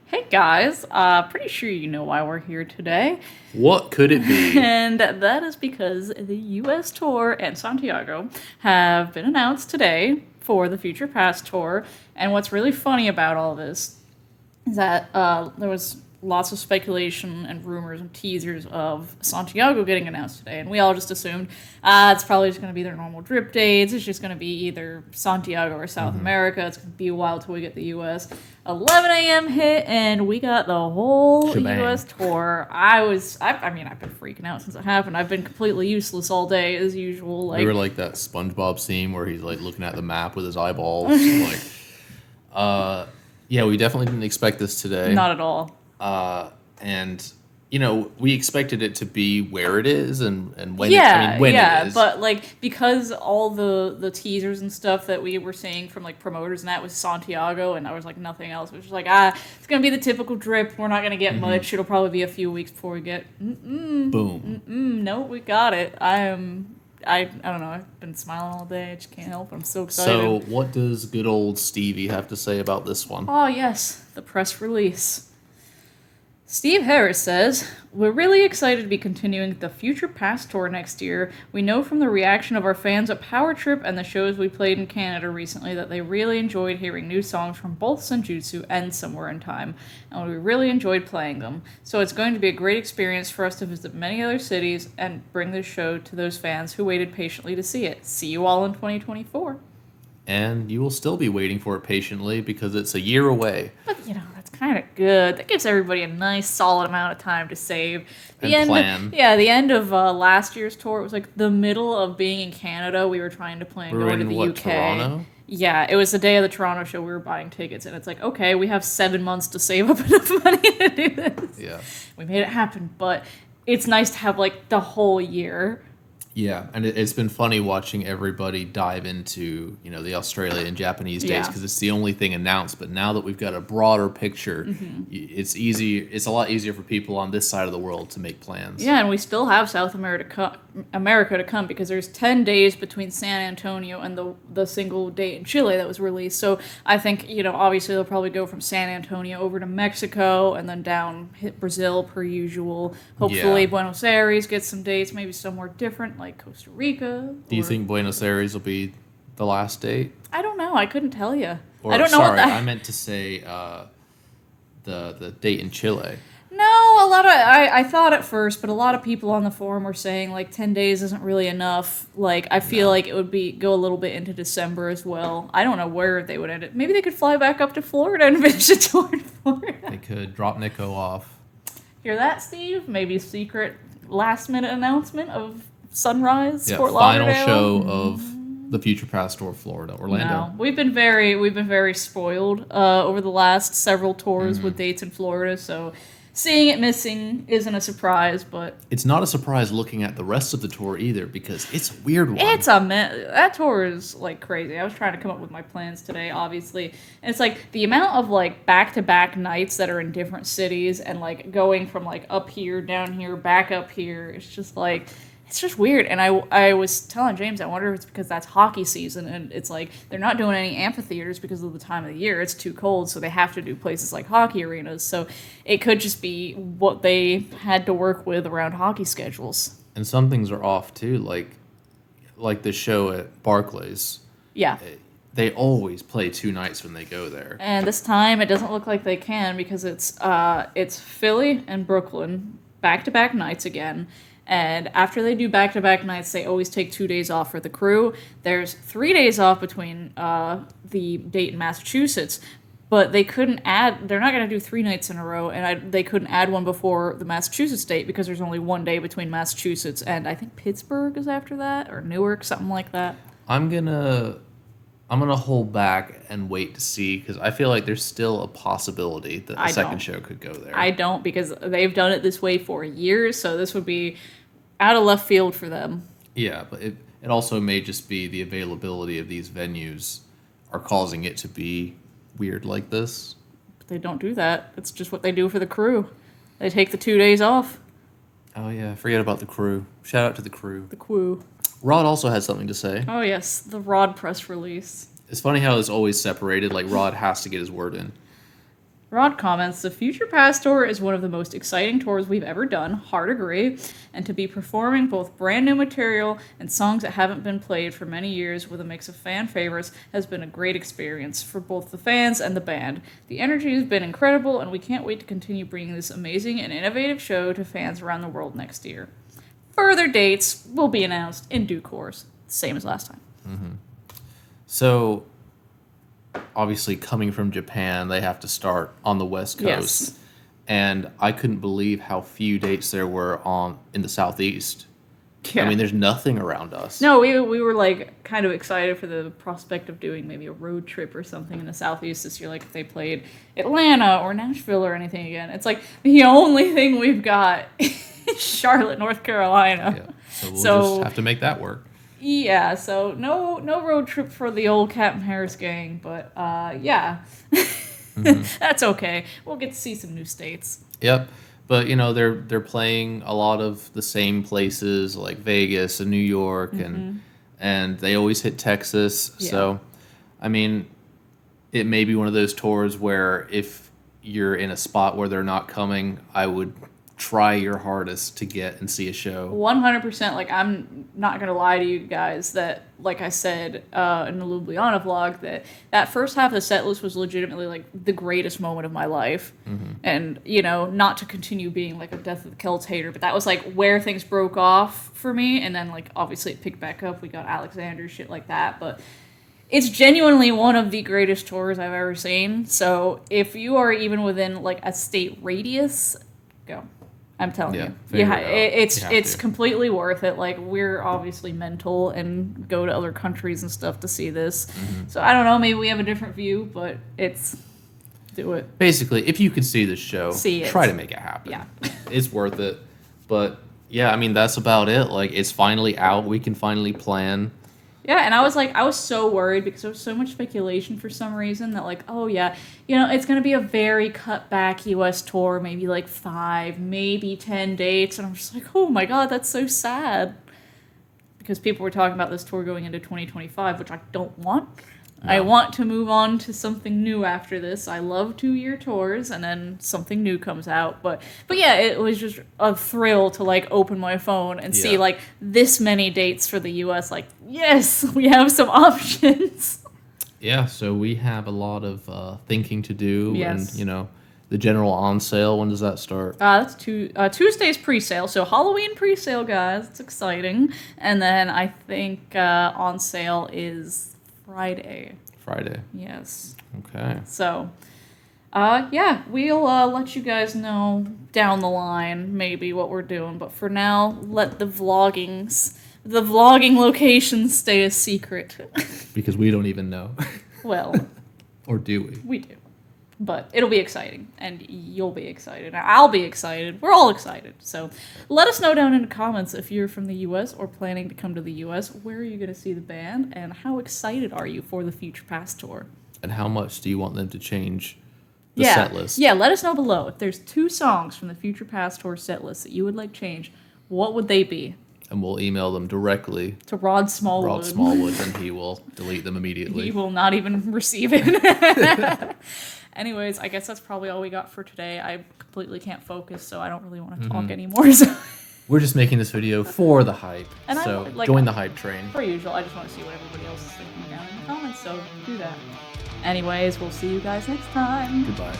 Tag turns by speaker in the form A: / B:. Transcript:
A: Hey guys, pretty sure you know why we're here today.
B: What could it be?
A: And that is because the US tour and Santiago have been announced today for the Future Past tour. And what's really funny about all this is that there was lots of speculation and rumors and teasers of Santiago getting announced today, and we all just assumed it's probably just going to be their normal drip dates. It's just going to be either Santiago or South America. It's going to be a while till we get the U.S. 11 a.m. hit, and we got the whole
B: Shebang.
A: U.S. tour. I mean, I've been freaking out since it happened. I've been completely useless all day as usual.
B: We were like that SpongeBob scene where he's like looking at the map with his eyeballs. Like, yeah, we definitely didn't expect this today.
A: Not at all.
B: And we expected it to be where it is and when. When
A: yeah,
B: it is.
A: but like because all the teasers and stuff that we were seeing from like promoters and that was Santiago, and I was like nothing else. It was just like it's gonna be the typical drip. We're not gonna get much. It'll probably be a few weeks before we get.
B: Boom.
A: No, we got it. I don't know. I've been smiling all day. I just can't help it. I'm so excited.
B: So, what does good old Stevie have to say about this one?
A: Oh yes, the press release. Steve Harris says, "We're really excited to be continuing the Future Past tour next year. We know from the reaction of our fans at Power Trip and the shows we played in Canada recently that they really enjoyed hearing new songs from both Senjutsu and Somewhere in Time, and we really enjoyed playing them. So it's going to be a great experience for us to visit many other cities and bring this show to those fans who waited patiently to see it. See you all in 2024.
B: And you will still be waiting for it patiently because it's a year away.
A: But, that's kind of good. That gives everybody a nice, solid amount of time to save.
B: Plan.
A: Yeah, the end of last year's tour, it was like the middle of being in Canada. We were trying to plan
B: We're
A: going to
B: in,
A: the
B: what,
A: UK.
B: Toronto?
A: Yeah, it was the day of the Toronto show. We were buying tickets, and it's like, okay, we have 7 months to save up enough money to do this.
B: Yeah.
A: We made it happen, but it's nice to have, like, the whole year.
B: Yeah, and it's been funny watching everybody dive into, the Australia and Japanese dates because it's the only thing announced. But now that we've got a broader picture, it's easy. It's a lot easier for people on this side of the world to make plans.
A: Yeah, and we still have South America to come because there's 10 days between San Antonio and the single date in Chile that was released. So I think, obviously they'll probably go from San Antonio over to Mexico and then down hit Brazil per usual. Hopefully
B: Yeah.
A: Buenos Aires gets some dates, maybe somewhere different like Costa Rica.
B: Do you think Buenos Aires will be the last date?
A: I don't know. I couldn't tell you.
B: Or,
A: I don't know.
B: Sorry, I meant to say the date in Chile.
A: No, I thought at first, but a lot of people on the forum were saying like 10 days isn't really enough. Like I feel like it would go a little bit into December as well. I don't know where they would end it. Maybe they could fly back up to Florida and finish a tour in Florida.
B: They could drop Nico off.
A: Hear that, Steve? Maybe a secret last minute announcement of Sunrise,
B: Yeah,
A: Fort
B: final
A: Lauderdale.
B: show of the Future Past Tour Florida, Orlando.
A: No, we've been very spoiled over the last several tours with dates in Florida, so seeing it missing isn't a surprise, but
B: It's not a surprise looking at the rest of the tour either because it's a weird one.
A: that tour is like crazy. I was trying to come up with my plans today, obviously, and it's like the amount of like back-to-back nights that are in different cities and like going from like up here, down here, back up here. It's just like it's just weird. And I was telling James, I wonder if it's because that's hockey season and it's like they're not doing any amphitheaters because of the time of the year. It's too cold, so they have to do places like hockey arenas. So it could just be what they had to work with around hockey schedules.
B: And some things are off too, like the show at Barclays.
A: Yeah.
B: They always play 2 nights when they go there.
A: And this time it doesn't look like they can because it's Philly and Brooklyn back-to-back nights again. And after they do back-to-back nights, they always take 2 days off for the crew. There's 3 days off between the date in Massachusetts, but they couldn't add. They're not going to do 3 nights in a row, and they couldn't add one before the Massachusetts date because there's only 1 day between Massachusetts and I think Pittsburgh is after that or Newark, something like that.
B: I'm gonna hold back and wait to see because I feel like there's still a possibility that the
A: I
B: second
A: don't.
B: show could go there.
A: I don't because they've done it this way for years, so this would be out of left field for them.
B: Yeah, but it also may just be the availability of these venues are causing it to be weird like this.
A: But they don't do that. It's just what they do for the crew. They take the 2 days off.
B: Oh yeah, forget about the crew. Shout out to the crew.
A: The crew.
B: Rod also had something to say.
A: Oh yes, the Rod press release.
B: It's funny how it's always separated. Like Rod has to get his word in.
A: Rod comments, the Future Past Tour is one of the most exciting tours we've ever done, hard agree, and to be performing both brand new material and songs that haven't been played for many years with a mix of fan favorites has been a great experience for both the fans and the band. The energy has been incredible, and we can't wait to continue bringing this amazing and innovative show to fans around the world next year. Further dates will be announced in due course, same as last time.
B: Mm-hmm. So, obviously, coming from Japan, they have to start on the West Coast.
A: Yes.
B: And I couldn't believe how few dates there were in the Southeast.
A: Yeah.
B: I mean, there's nothing around us.
A: No, we were like kind of excited for the prospect of doing maybe a road trip or something in the Southeast this year, like if they played Atlanta or Nashville or anything again. It's like the only thing we've got is Charlotte, North Carolina.
B: Yeah. So we'll just have to make that work.
A: Yeah, so no road trip for the old Captain Harris gang, but yeah. That's okay. We'll get to see some new states.
B: Yep. But they're playing a lot of the same places like Vegas and New York and they always hit Texas.
A: Yeah.
B: So I mean, it may be one of those tours where if you're in a spot where they're not coming, I would try your hardest to get and see a show.
A: 100%. Like, I'm not going to lie to you guys that, like I said in the Ljubljana vlog, that first half of the set list was legitimately, like, the greatest moment of my life. And, not to continue being, like, a Death of the Celts hater, but that was, like, where things broke off for me. And then, like, obviously it picked back up. We got Alexander, shit like that. But it's genuinely one of the greatest tours I've ever seen. So if you are even within, like, a state radius, go. I'm telling you. Yeah, it's completely worth it. Like, we're obviously mental and go to other countries and stuff to see this. So I don't know, maybe we have a different view, but do it.
B: Basically, if you can see this show, try to make it happen.
A: Yeah.
B: It's worth it. But yeah, I mean, that's about it. Like, it's finally out. We can finally plan.
A: Yeah, and I was so worried because there was so much speculation for some reason that, like, oh yeah, it's going to be a very cut back US tour, maybe like 5, maybe 10 dates. And I'm just like, oh my God, that's so sad. Because people were talking about this tour going into 2025, which I don't want. No. I want to move on to something new after this. I love 2-year tours, and then something new comes out. But yeah, it was just a thrill to, like, open my phone and see, like, this many dates for the U.S. Like, yes, we have some options.
B: Yeah, so we have a lot of thinking to do.
A: Yes.
B: And, the general on sale, when does that start?
A: That's Tuesday's pre-sale. So Halloween pre-sale, guys. It's exciting. And then I think on sale is Friday. Yes.
B: Okay.
A: So, yeah, we'll let you guys know down the line maybe what we're doing. But for now, let the vlogging locations stay a secret.
B: Because we don't even know.
A: Well.
B: Or do we?
A: We do. But it'll be exciting, and you'll be excited. I'll be excited. We're all excited. So let us know down in the comments if you're from the U.S. or planning to come to the U.S. Where are you going to see the band, and how excited are you for the Future Past Tour?
B: And how much do you want them to change the set list?
A: Yeah, let us know below. If there's 2 songs from the Future Past Tour set list that you would like changed, what would they be?
B: And we'll email them directly
A: to Rod Smallwood.
B: And he will delete them immediately.
A: He will not even receive it. Anyways, I guess that's probably all we got for today. I completely can't focus, so I don't really want to talk anymore. So.
B: We're just making this video for the hype. And so join the hype train.
A: Per usual, I just want to see what everybody else is thinking down in the comments, so do that. Anyways, we'll see you guys next time.
B: Goodbye.